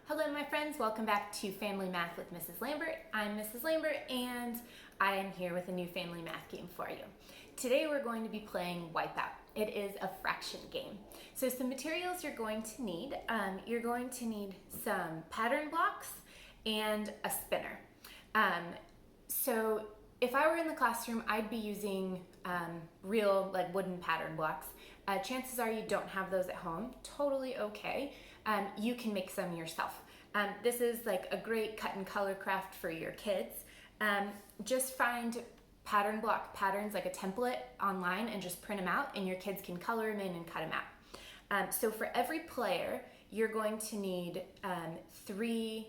Hello my friends, welcome back to Family Math with Mrs. Lambert. I'm Mrs. Lambert and I am here with a new family math game for you. Today we're going to be playing Wipeout. It is a fraction game. So some materials you're going to need. You're going to need some pattern blocks and a spinner. So if I were in the classroom, I'd be using real wooden pattern blocks. Chances are you don't have those at home. Totally okay. You can make some yourself. This is like a great cut and color craft for your kids. Just find pattern block patterns like a template online and just print them out, and your kids can color them in and cut them out. So for every player, you're going to need 3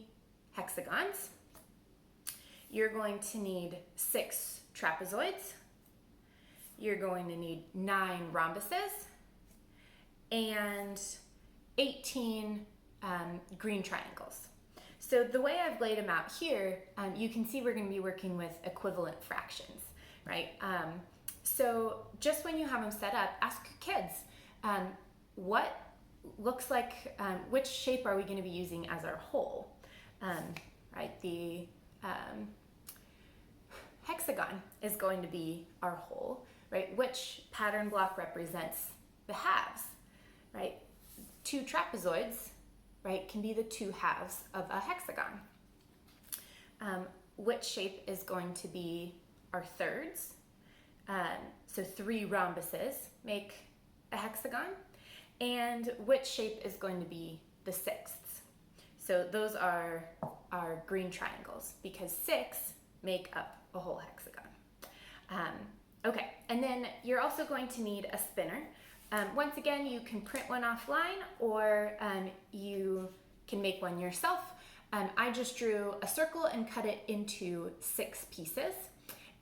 hexagons. You're going to need 6 trapezoids. You're going to need 9 rhombuses and 18 green triangles. So the way I've laid them out here, you can see we're going to be working with equivalent fractions, right? So just when you have them set up, ask your kids, what looks like, which shape are we going to be using as our whole, right? The hexagon is going to be our whole, right? Which pattern block represents the halves, right? 2 trapezoids, right, can be the 2 halves of a hexagon. Which shape is going to be our thirds? So 3 rhombuses make a hexagon. And which shape is going to be the sixths? So those are our green triangles, because 6 make up a whole hexagon. Okay, and then you're also going to need a spinner. Once again, you can print one offline, or you can make one yourself. I just drew a circle and cut it into 6 pieces.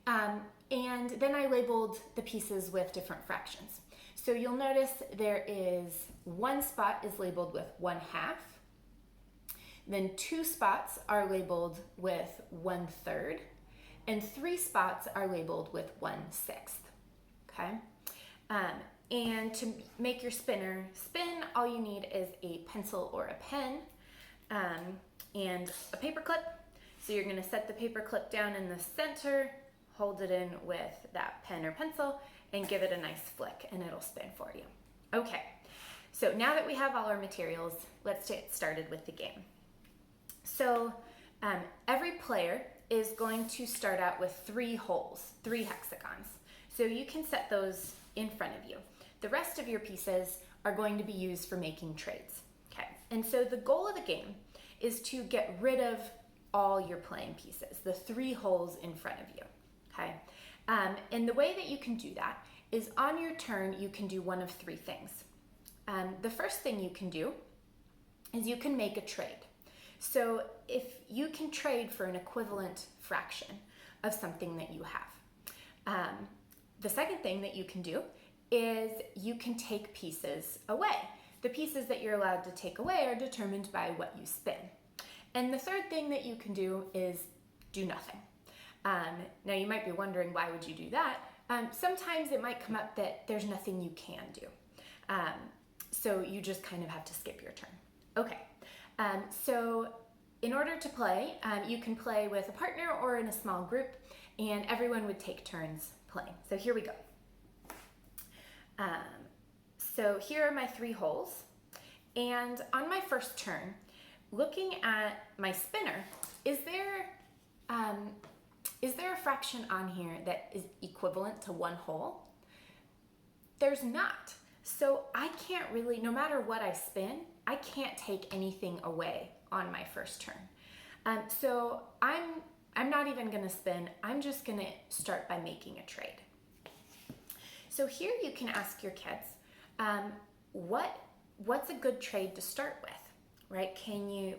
And then I labeled the pieces with different fractions. So you'll notice there is one spot is labeled with 1/2. Then 2 spots are labeled with 1/3. And 3 spots are labeled with 1/6. Okay? And to make your spinner spin, all you need is a pencil or a pen and a paper clip. So you're going to set the paper clip down in the center, hold it in with that pen or pencil, and give it a nice flick, and it'll spin for you. Okay, so now that we have all our materials, let's get started with the game. So every player is going to start out with 3 holes, 3 hexagons. So you can set those in front of you. The rest of your pieces are going to be used for making trades. Okay, and so the goal of the game is to get rid of all your playing pieces, the 3 holes in front of you. Okay, and the way that you can do that is on your turn, you can do one of 3 things. The first thing you can do is you can make a trade. So if you can trade for an equivalent fraction of something that you have. The second thing that you can do is you can take pieces away. The pieces that you're allowed to take away are determined by what you spin. And the third thing that you can do is do nothing. Now you might be wondering, why would you do that? Sometimes it might come up that there's nothing you can do. So you just kind of have to skip your turn. Okay, so in order to play, you can play with a partner or in a small group, and everyone would take turns playing. So here we go. So here are my 3 holes, and on my first turn, looking at my spinner, is there a fraction on here that is equivalent to 1 hole? There's not. So I can't really, no matter what I spin, I can't take anything away on my first turn. So I'm not even going to spin. I'm just going to start by making a trade. So here you can ask your kids, what's a good trade to start with, right?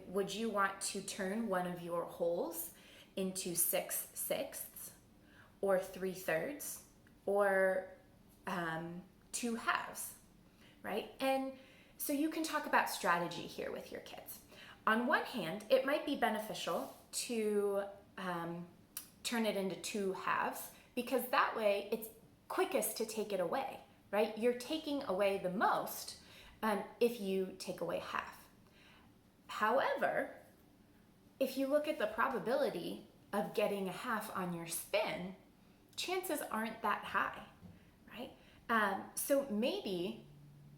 Would you want to turn one of your holes into 6/6 or 3/3 or 2 halves, right? And so you can talk about strategy here with your kids. On one hand, it might be beneficial to turn it into 2 halves, because that way it's quickest to take it away, right? You're taking away the most if you take away half. However, if you look at the probability of getting a half on your spin, chances aren't that high, right? So maybe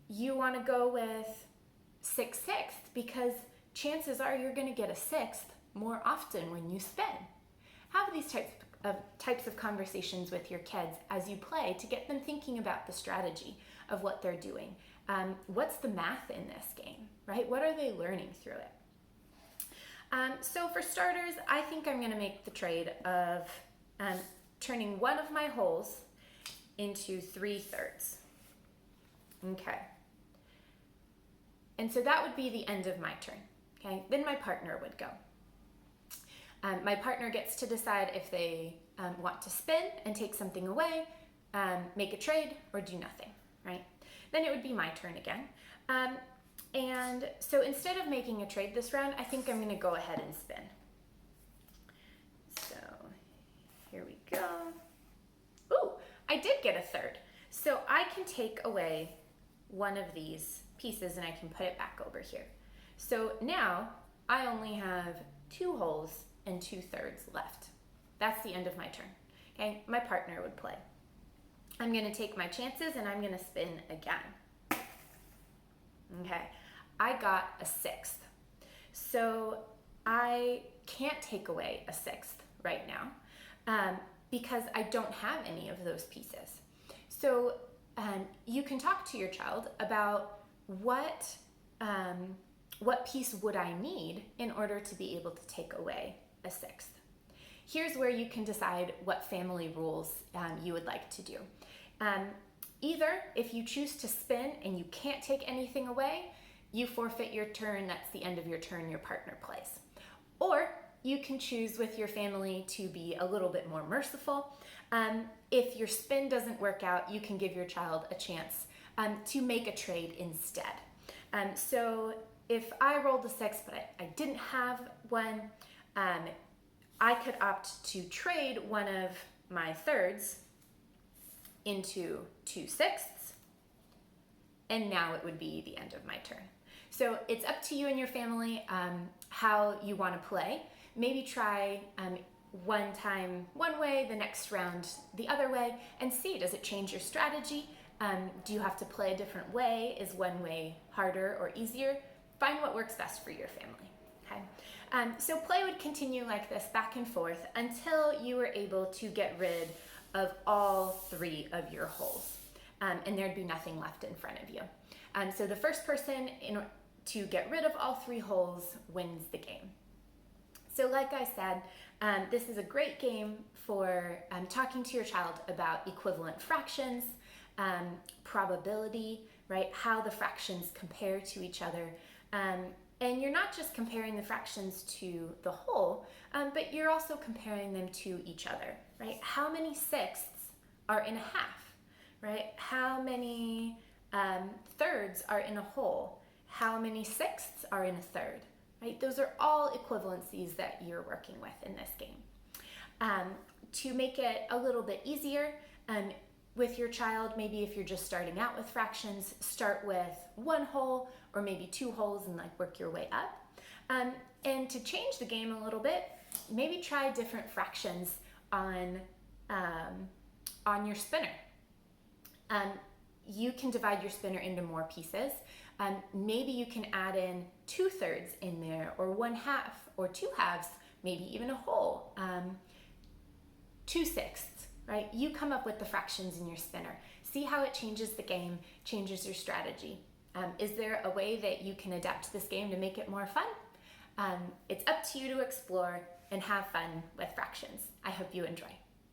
you want to go with 6/6 because chances are you're going to get a sixth more often when you spin. Have these types of conversations with your kids as you play to get them thinking about the strategy of what they're doing. What's the math in this game, right? What are they learning through it? So for starters, I think I'm going to make the trade of turning one of my holes into 3/3. Okay. And so that would be the end of my turn. Okay. Then my partner would go. My partner gets to decide if they want to spin and take something away, make a trade, or do nothing, right? Then it would be my turn again. And so instead of making a trade this round, I think I'm going to go ahead and spin. So here we go. Ooh, I did get a third. So I can take away one of these pieces and I can put it back over here. So now I only have 2 holes and 2/3 left. That's the end of my turn. Okay, my partner would play. I'm going to take my chances and I'm going to spin again. Okay, I got a 6th. So I can't take away a 6th right now because I don't have any of those pieces. So you can talk to your child about what piece would I need in order to be able to take away a 6th. Here's where you can decide what family rules you would like to do. Either if you choose to spin and you can't take anything away, you forfeit your turn, that's the end of your turn, your partner plays. Or you can choose with your family to be a little bit more merciful. If your spin doesn't work out, you can give your child a chance to make a trade instead. So if I rolled a 6 but I didn't have one, I could opt to trade one of my thirds into 2/6, and now it would be the end of my turn. So it's up to you and your family how you want to play. Maybe try one time one way, the next round the other way, and see, does it change your strategy? Do you have to play a different way? Is one way harder or easier? Find what works best for your family. Okay. So play would continue like this back and forth until you were able to get rid of all 3 of your holes, and there'd be nothing left in front of you. So the first person to get rid of all 3 holes wins the game. So like I said, this is a great game for talking to your child about equivalent fractions, probability, right? How the fractions compare to each other. And you're not just comparing the fractions to the whole, but you're also comparing them to each other, right? How many 6ths are in a half, right? How many thirds are in a whole? How many 6ths are in a third, right? Those are all equivalencies that you're working with in this game. To make it a little bit easier, with your child, maybe if you're just starting out with fractions, start with 1 whole or maybe 2 holes and like work your way up. And to change the game a little bit, maybe try different fractions on your spinner. You can divide your spinner into more pieces. Maybe you can add in 2/3 in there, or 1/2 or 2/2, maybe even a whole. 2/6. Right? You come up with the fractions in your spinner. See how it changes the game, changes your strategy. Is there a way that you can adapt this game to make it more fun? It's up to you to explore and have fun with fractions. I hope you enjoy.